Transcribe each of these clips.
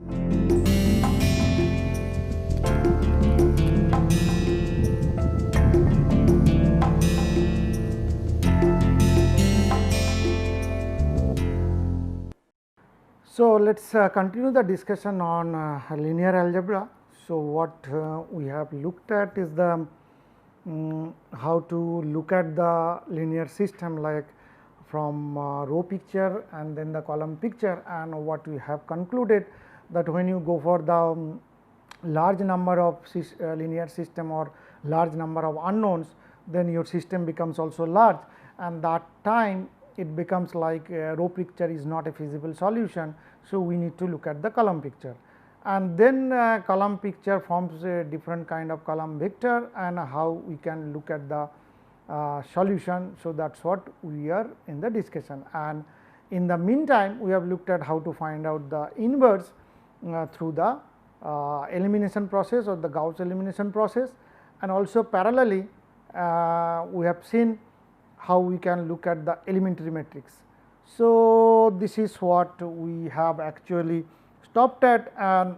So, let us continue the discussion on linear algebra. So, what we have looked at is the how to look at the linear system, like from row picture and then the column picture, and what we have concluded that when you go for the large number of linear system or large number of unknowns, then your system becomes also large, and that time it becomes like row picture is not a feasible solution. So, we need to look at the column picture, and then column picture forms a different kind of column vector, and how we can look at the solution. So, that is what we are in the discussion, and in the meantime we have looked at how to find out the inverse through the elimination process or the Gauss elimination process, and also parallelly we have seen how we can look at the elementary matrix. So, this is what we have actually stopped at, and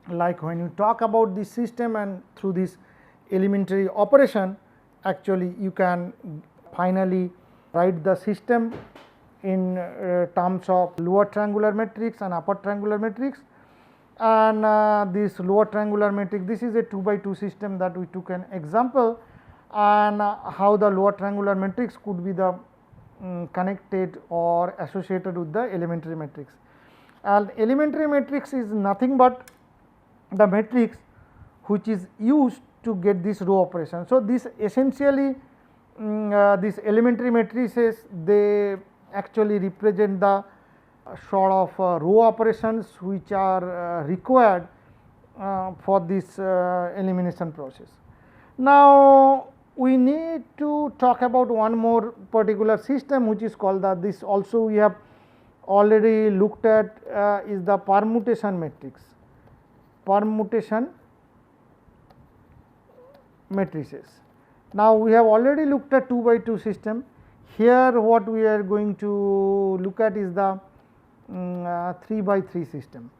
like when you talk about this system and through this elementary operation, actually you can finally write the system in terms of lower triangular matrix and upper triangular matrix. And this lower triangular matrix, this is a 2 by 2 system that we took an example, and how the lower triangular matrix could be the connected or associated with the elementary matrix. And elementary matrix is nothing but the matrix which is used to get this row operation. So, this essentially these elementary matrices, they actually represent the sort of row operations which are required for this elimination process. Now, we need to talk about one more particular system which is called the, this also we have already looked at is the permutation matrix, permutation matrices. Now, we have already looked at 2 by 2 system. Here what we are going to look at is the 3 by 3 system.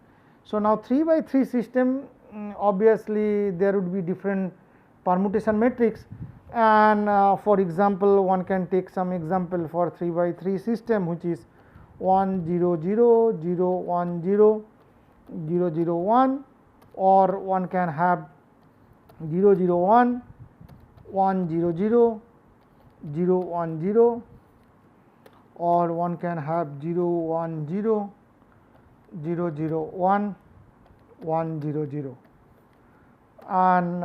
So, now 3 by 3 system, obviously there would be different permutation matrix, and for example, one can take some example for 3 by 3 system which is 1 0 0 0 1 0 0 0 1, or one can have 0 0 1 1 0 0 0 1 0, or one can have 0 1 0 0 0 1 1 0 0, and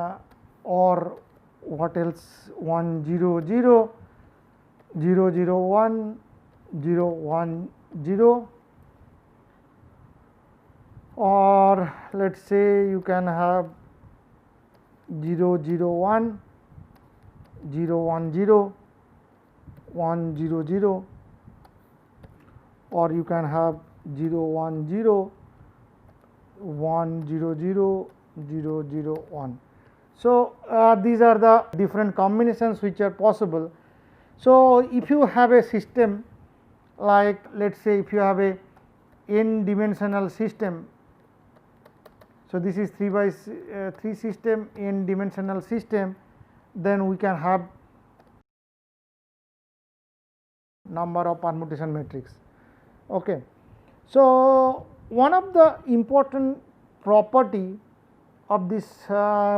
or what else 1 0 0 0 0 1 0 1 0, or let us say you can have 0 0 1 0 1 0 1 0 0, or you can have 0 1 0 1 0 0 0 0 1. So, these are the different combinations which are possible. So, if you have a system like let us say if you have a n dimensional system. So, this is 3 by 3 system, n dimensional system, then we can have number of permutation matrix. Okay. So, one of the important property of this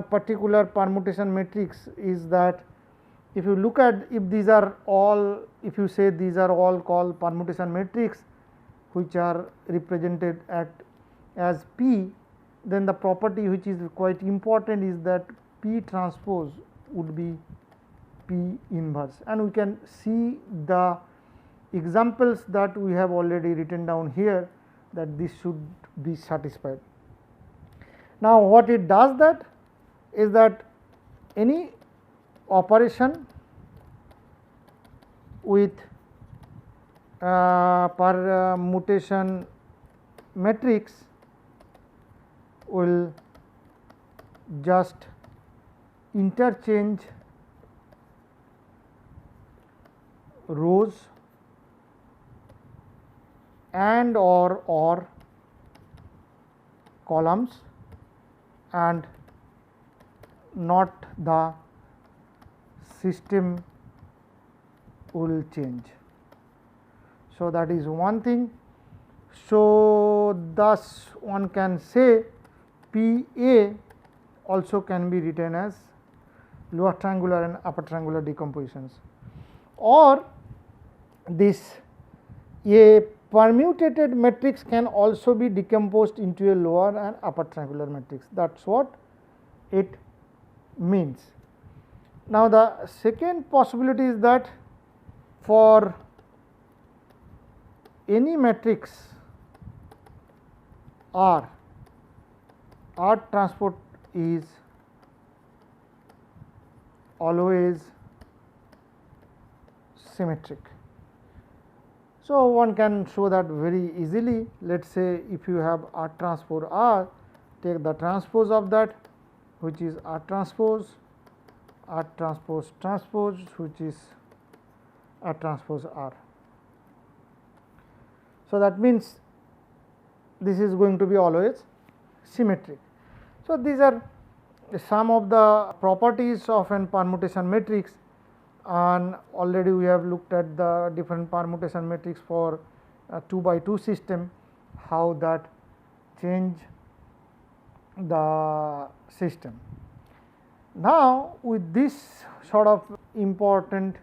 particular permutation matrix is that if you look at, if these are all, if you say these are all called permutation matrix which are represented at as P, then the property which is quite important is that P transpose would be P inverse, and we can see the examples that we have already written down here that this should be satisfied. Now, what it does that is that any operation with permutation matrix will just interchange rows and or columns and not the system will change. So, that is one thing. So, thus one can say P A also can be written as lower triangular and upper triangular decompositions, or this a permutated matrix can also be decomposed into a lower and upper triangular matrix. That is what it means. Now, the second possibility is that for any matrix R transpose is always symmetric. So, one can show that very easily. Let us say if you have R transpose R, take the transpose of that, which is R transpose transpose, which is R transpose R. So, that means this is going to be always symmetric. So, these are some of the properties of an permutation matrix, and already we have looked at the different permutation matrix for 2 by 2 system, how that change the system. Now, with this sort of important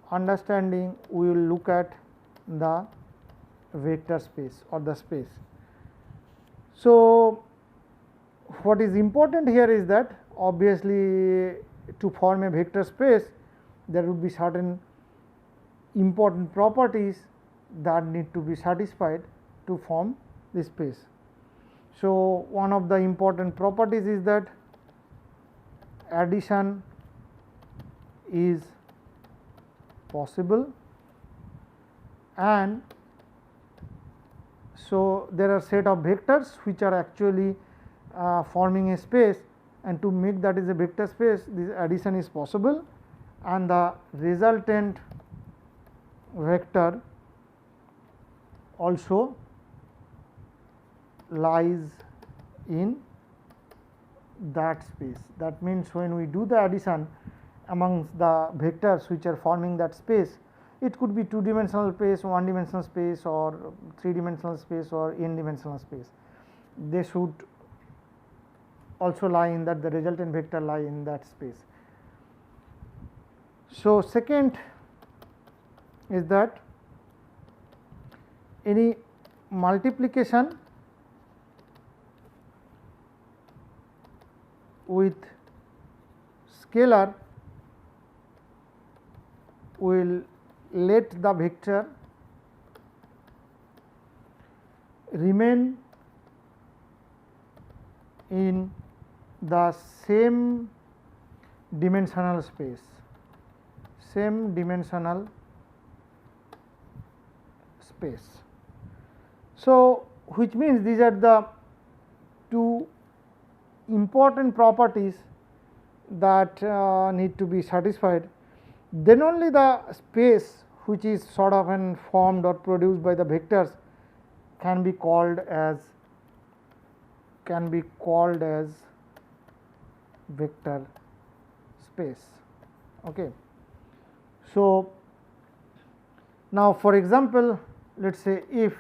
understanding, we will look at the vector space or the space. So, what is important here is that obviously to form a vector space there would be certain important properties that need to be satisfied to form this space. So, one of the important properties is that addition is possible, and so there are set of vectors which are actually forming a space, and to make that is a vector space, this addition is possible, and the resultant vector also lies in that space. That means, when we do the addition amongst the vectors which are forming that space, it could be 2 dimensional space, 1 dimensional space, or 3 dimensional space, or n dimensional space. They should also lie in that, the resultant vector lie in that space. So, second is that any multiplication with scalar will let the vector remain in the same dimensional space, So, which means these are the two important properties that need to be satisfied. Then only the space which is sort of formed or produced by the vectors can be called as vector space. Okay. So, now for example, let us say if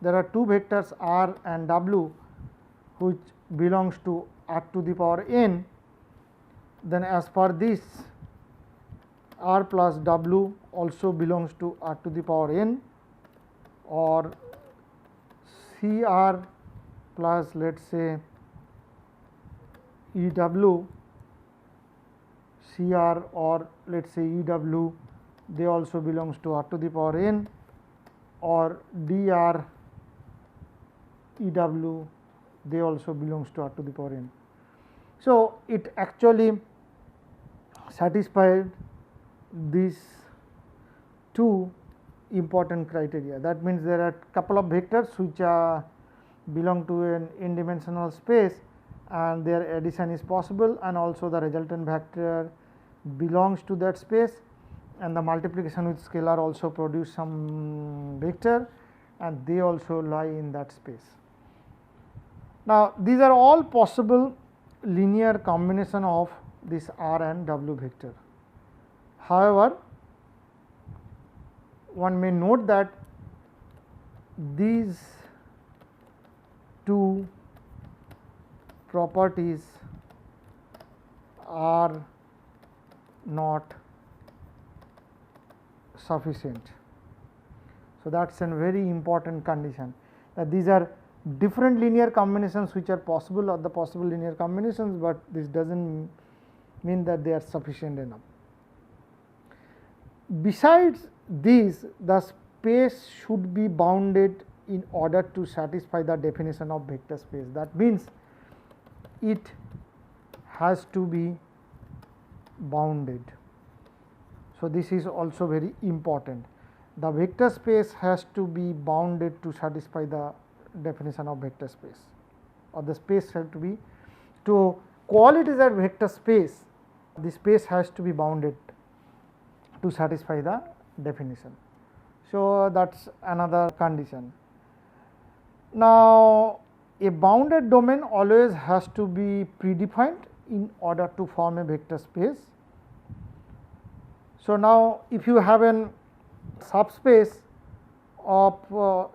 there are two vectors r and w which belongs to r to the power n, then as per this r plus w also belongs to r to the power n, or Cr plus let us say EW, Cr or let us say EW, they also belongs to r to the power n, or Dr EW, they also belongs to r to the power n. So, it actually satisfied these two important criteria. That means, there are couple of vectors which belong to an n dimensional space, and their addition is possible, and also the resultant vector belongs to that space, and the multiplication with scalar also produce some vector, and they also lie in that space. Now, these are all possible linear combination of this R and W vector. However, one may note that these two properties are not sufficient. So, that is a very important condition, that these are different linear combinations which are possible, or the possible linear combinations, but this does not mean that they are sufficient enough. Besides these, the space should be bounded in order to satisfy the definition of vector space. That means, it has to be bounded. So, this is also very important. The vector space has to be bounded to satisfy the definition of vector space, or the space has to be, to call it as a vector space, the space has to be bounded to satisfy the definition. So, that is another condition. Now, a bounded domain always has to be predefined in order to form a vector space. So, now if you have an subspace of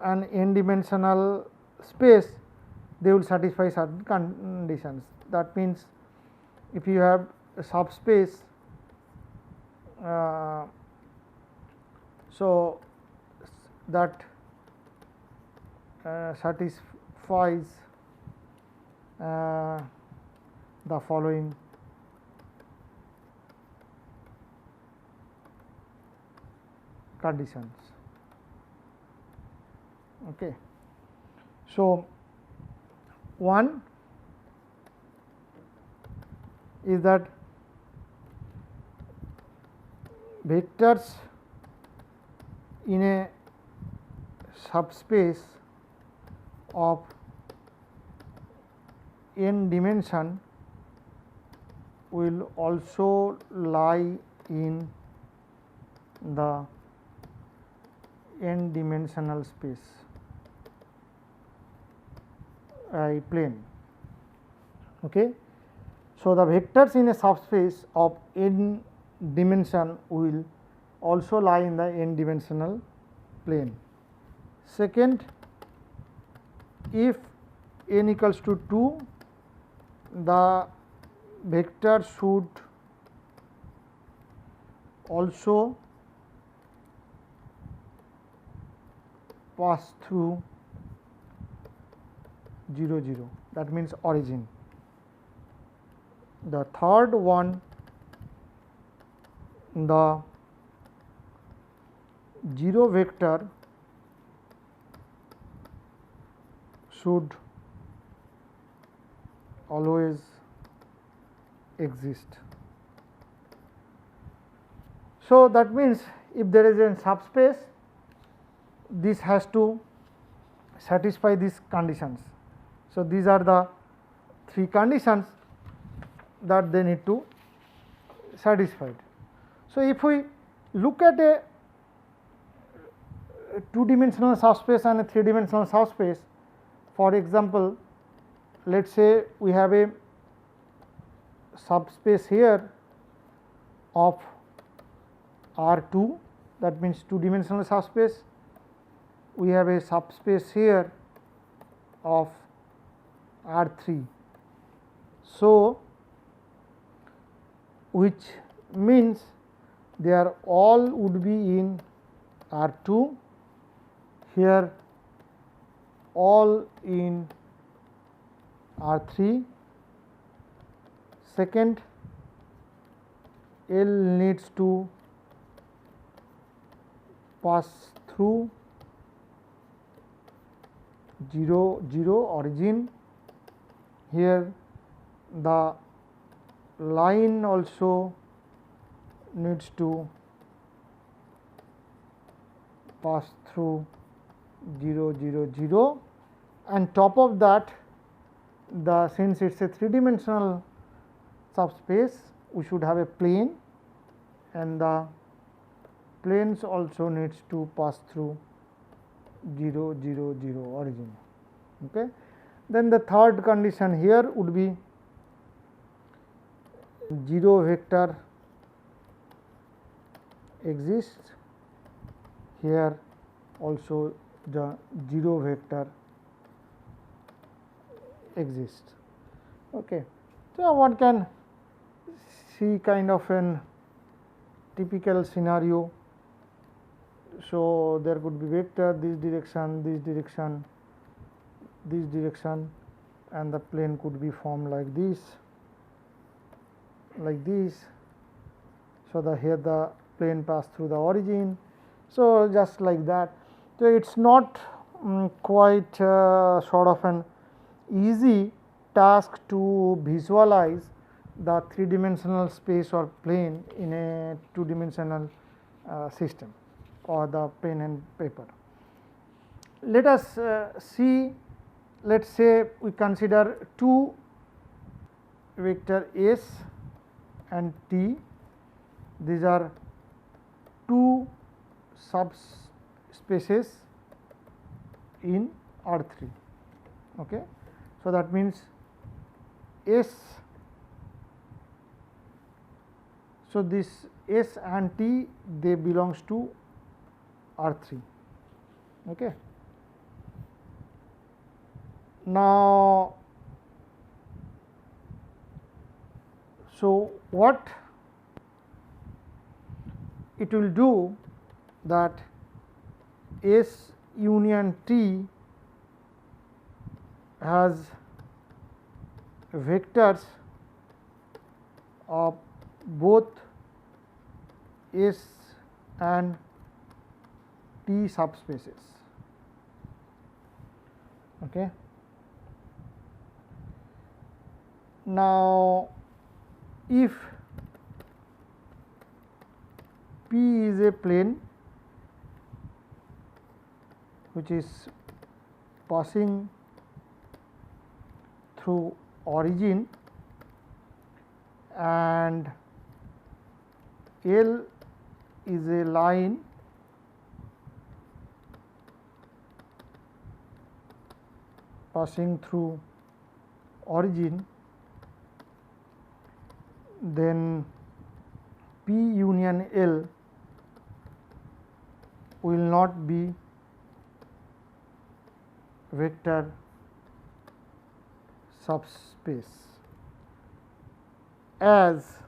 an n dimensional space, they will satisfy certain conditions. That means, if you have a subspace, so that satisfies the following conditions. Okay. So, one is that vectors in a subspace of n dimension will also lie in the n dimensional space plane. Okay. So, the vectors in a subspace of n dimension will also lie in the n dimensional plane. Second, if n equals to 2, the vector should also pass through 0 0, that means origin. The third one, the 0 vector should always exist. So, that means, if there is a subspace, this has to satisfy these conditions. So, these are the three conditions that they need to satisfy. So, if we look at a 2-dimensional subspace and a 3-dimensional subspace, for example, let us say we have a subspace here of R2, that means 2-dimensional subspace. We have a subspace here of R3. So, which means they are all would be in R2, here all in R3. Second, L needs to pass through 0 0 origin. Here the line also needs to pass through 0 0 0, and top of that, the since it is a 3-dimensional subspace, we should have a plane, and the planes also needs to pass through 0 0 0 origin. Okay. Then the third condition here would be 0 vector exists, here also the 0 vector exists. Okay. So, one can see kind of an typical scenario. So, there could be vector this direction, this direction, this direction, and the plane could be formed like this, like this. So, here the plane pass through the origin. So, just like that. So, it is not quite sort of an easy task to visualize the 3-dimensional space or plane in a 2-dimensional system or the pen and paper. Let us see, let us say we consider two vector S and T. These are two subspaces in R3. Okay. So, that means S. So, this S and T they belongs to R3. Okay. Now, so what it will do that S union T has vectors of both S and T subspaces. Okay. Now, if P is a plane which is passing through origin and L is a line passing through origin, then P union L will not be vector subspace, as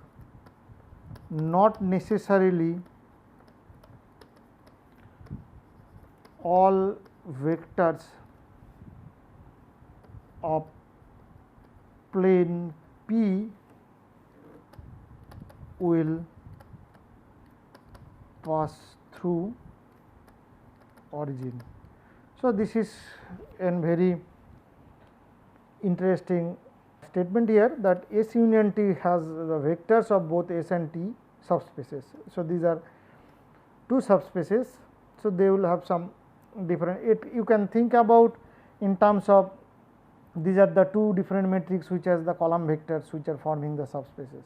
not necessarily all vectors of plane P will pass through origin. So, this is a very interesting statement here, that S union T has the vectors of both S and T subspaces. So, these are two subspaces. So, they will have some different, you can think about in terms of these are the two different matrices which has the column vectors which are forming the subspaces.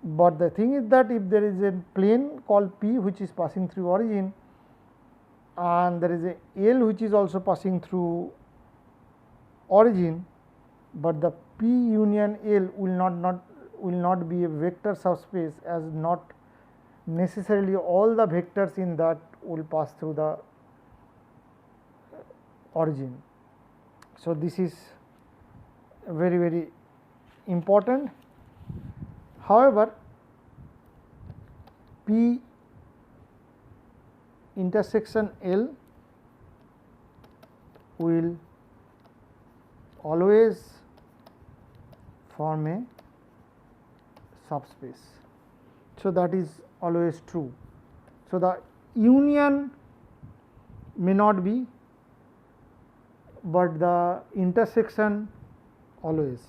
But the thing is that if there is a plane called P which is passing through origin and there is a L which is also passing through origin, but the P union L will not be a vector subspace, as not necessarily all the vectors in that will pass through the origin. So, this is very, very important. However, P intersection L will always form a subspace. So, that is always true. So, the union may not be, but the intersection always.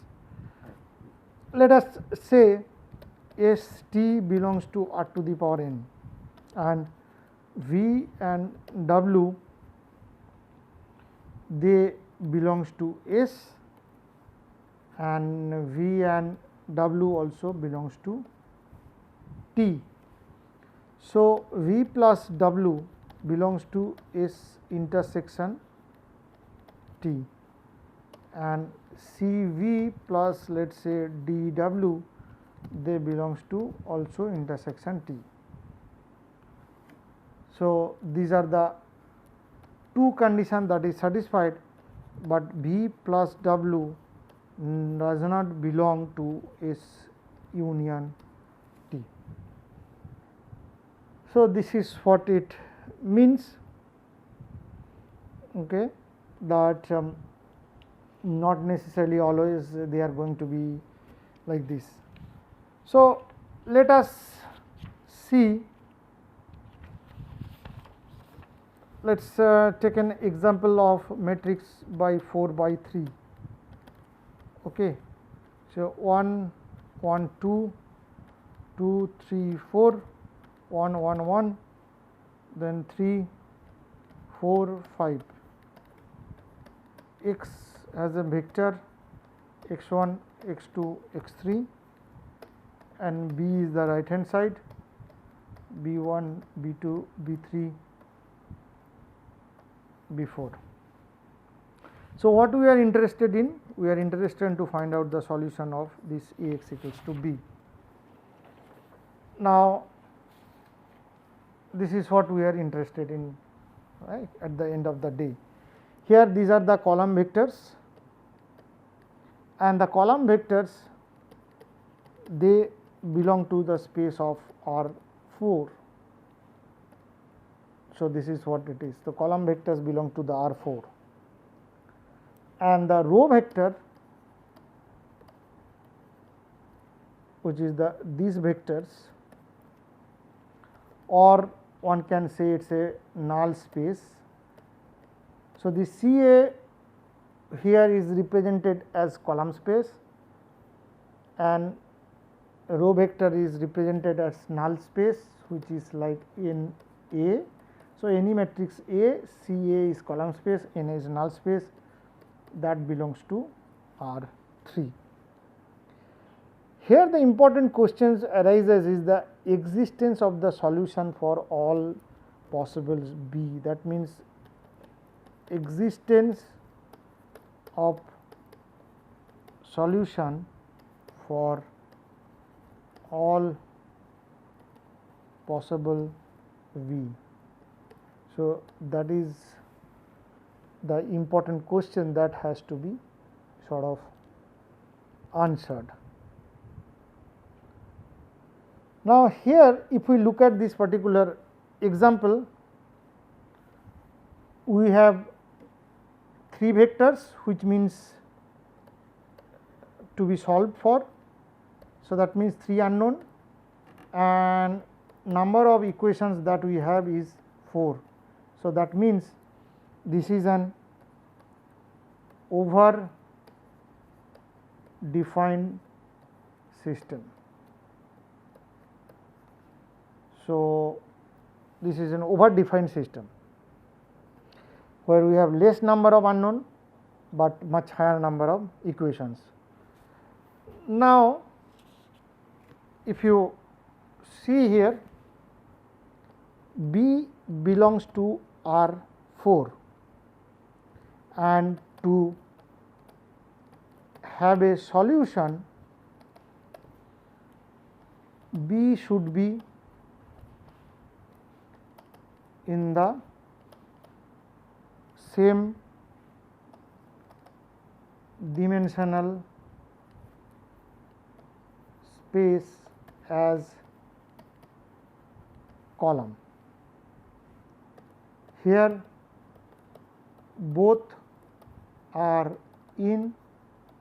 Let us say S T belongs to R to the power n and V and W they belongs to S and V and W also belongs to T. So, V plus W belongs to S intersection T. and CV plus let us say DW, they belongs to also intersection T. So, these are the two conditions that is satisfied, but V plus W does not belong to S union T. So, this is what it means, okay, that not necessarily always they are going to be like this. So, let us see, let us take an example of matrix by 4 by 3. Okay. So, 1 1 2 2 3 4 1 1 1, then 3 4 5, x as a vector x1 x2 x3, and b is the right hand side b1 b2 b3 b4. So, what we are interested in? We are interested in to find out the solution of this Ax equals to b. Now, this is what we are interested in, right, at the end of the day. Here these are the column vectors, and the column vectors, they belong to the space of R4. So, this is what it is. The column vectors belong to the R4, and the row vector, which is these vectors, or one can say it is a null space. So, the CA here is represented as column space, and row vector is represented as null space, which is like in A. So, any matrix A, CA is column space, N is null space, that belongs to R3. Here the important questions arises is the existence of the solution for all possibles B. That means existence of solution for all possible V. So, that is the important question that has to be sort of answered. Now, here if we look at this particular example, we have 3 vectors, which means to be solved for. So, that means 3 unknown, and number of equations that we have is 4. So, that means this is an over defined system. So, this is an over defined system where we have less number of unknown, but much higher number of equations. Now, if you see here, B belongs to R4, and to have a solution, B should be in the same dimensional space as column. Here both are in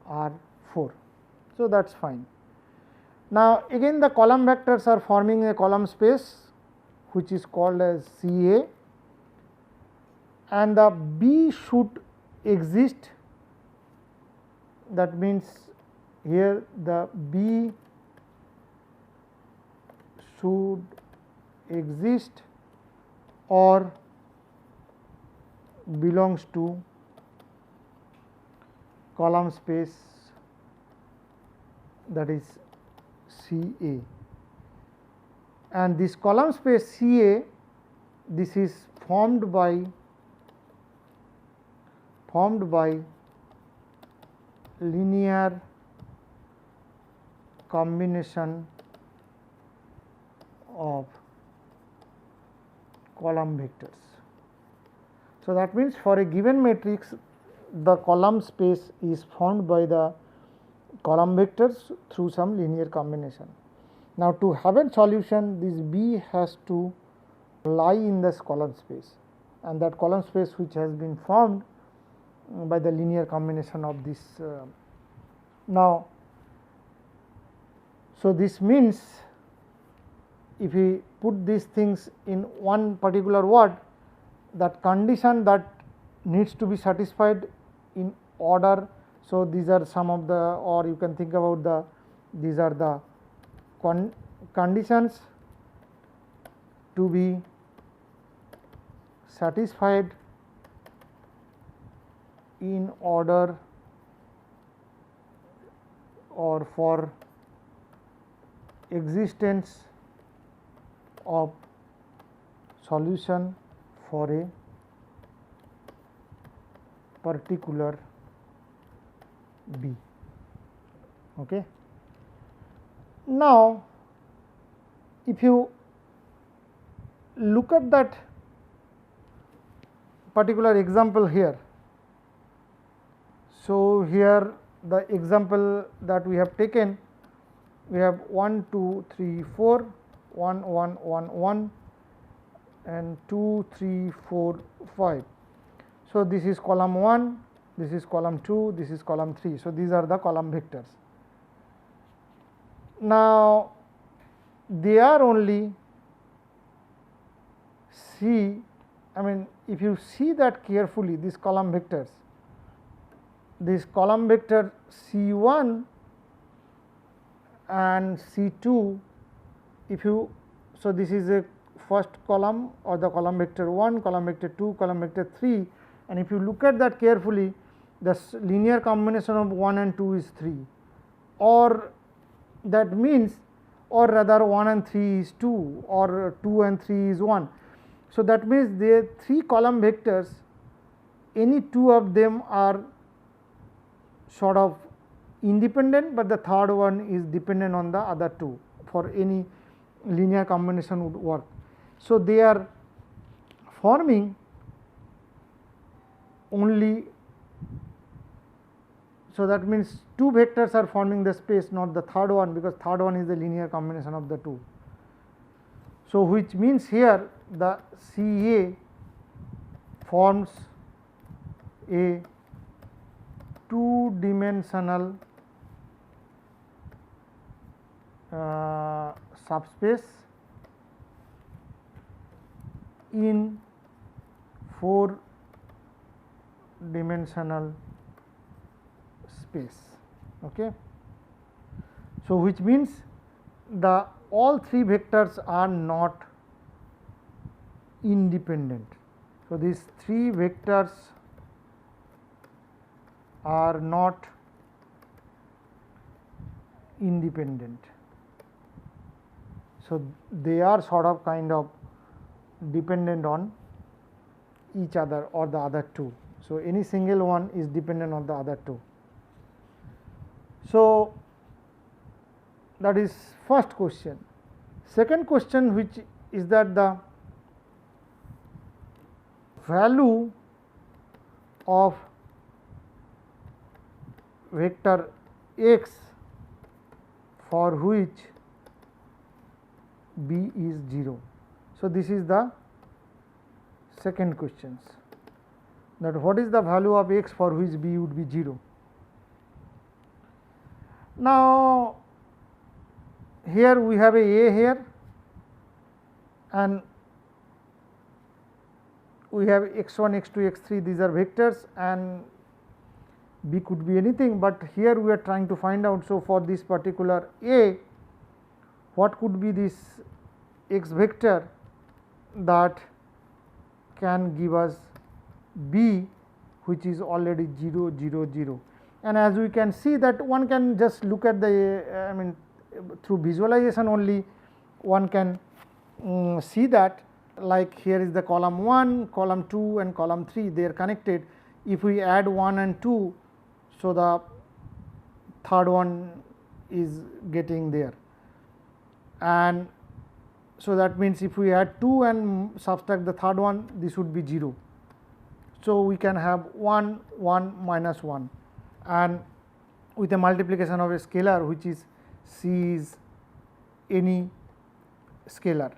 R4. So, that is fine. Now, again the column vectors are forming a column space, which is called as CA, and the B should exist. That means here the B should exist or belongs to column space, that is CA, and this column space CA, this is formed by linear combination of column vectors. So, that means for a given matrix the column space is formed by the column vectors through some linear combination. Now, to have a solution, this B has to lie in this column space, and that column space which has been formed by the linear combination of this. Now, so this means if we put these things in one particular word, that condition that needs to be satisfied in order. So, these are some of the, or you can think about the, these are the conditions to be satisfied in order or for existence of solution for a particular B. Okay. Now, if you look at that particular example here, so here the example that we have taken, we have 1 2 3 4 1 1 1 1 and 2 3 4 5. So, this is column 1, this is column 2, this is column 3. So, these are the column vectors. Now, they are only I mean if you see that carefully, these column vectors, this column vector C1 and C2, if you, so this is a first column or the column vector 1, column vector 2, column vector 3, and if you look at that carefully, the linear combination of 1 and 2 is 3, or that means, or rather 1 and 3 is 2, or 2 and 3 is 1. So, that means the 3 column vectors, any 2 of them are sort of independent, but the third one is dependent on the other 2 for any linear combination would work. So, they are forming only, so that means 2 vectors are forming the space, not the third one, because third one is the linear combination of the 2. So, which means here the CA forms a 2-dimensional subspace in 4-dimensional space. Okay. So, which means the all 3 vectors are not independent. So, these 3 vectors are not independent. So, they are sort of kind of dependent on each other or the other 2. So, any single one is dependent on the other 2. So, that is first question. Second question, which is that the value of vector x for which B is 0. So, this is the second question, that what is the value of x for which B would be 0. Now, here we have a here and we have x1, x2, x3, these are vectors and B could be anything, but here we are trying to find out. So, for this particular A, what could be this x vector that can give us B, which is already 0 0 0. And as we can see that one can just look at the I mean through visualization only one can see that, like here is the column 1, column 2 and column 3, they are connected. If we add 1 and 2, so the third one is getting there, and so that means if we add 2 and subtract the third one, this would be 0. So, we can have 1 1 minus 1, and with a multiplication of a scalar which is C is any scalar.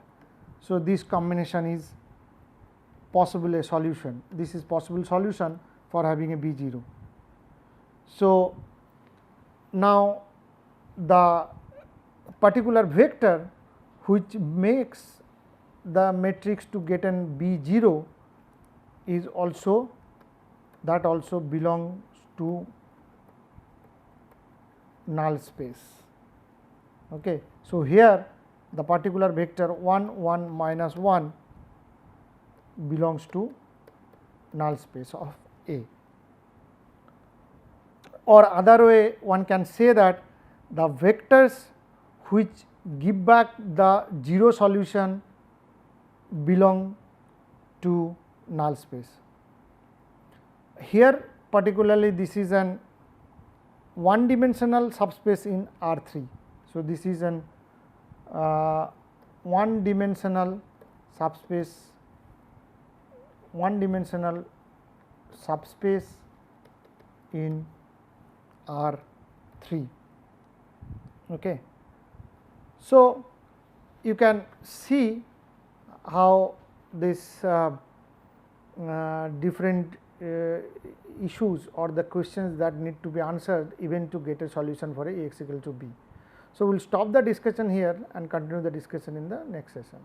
So, this combination is possible a solution, this is possible solution for having a B 0. So, now the particular vector which makes the matrix to get an B 0 is also that also belongs to null space. Okay. So, here the particular vector 1 1 minus 1 belongs to null space of A, or other way one can say that the vectors which give back the 0 solution belong to null space. Here particularly this is an one dimensional subspace in R3. So, this is an one dimensional subspace in R3. Okay. So, you can see how this different issues or the questions that need to be answered even to get a solution for a Ax equal to b. So, we will stop the discussion here and continue the discussion in the next session.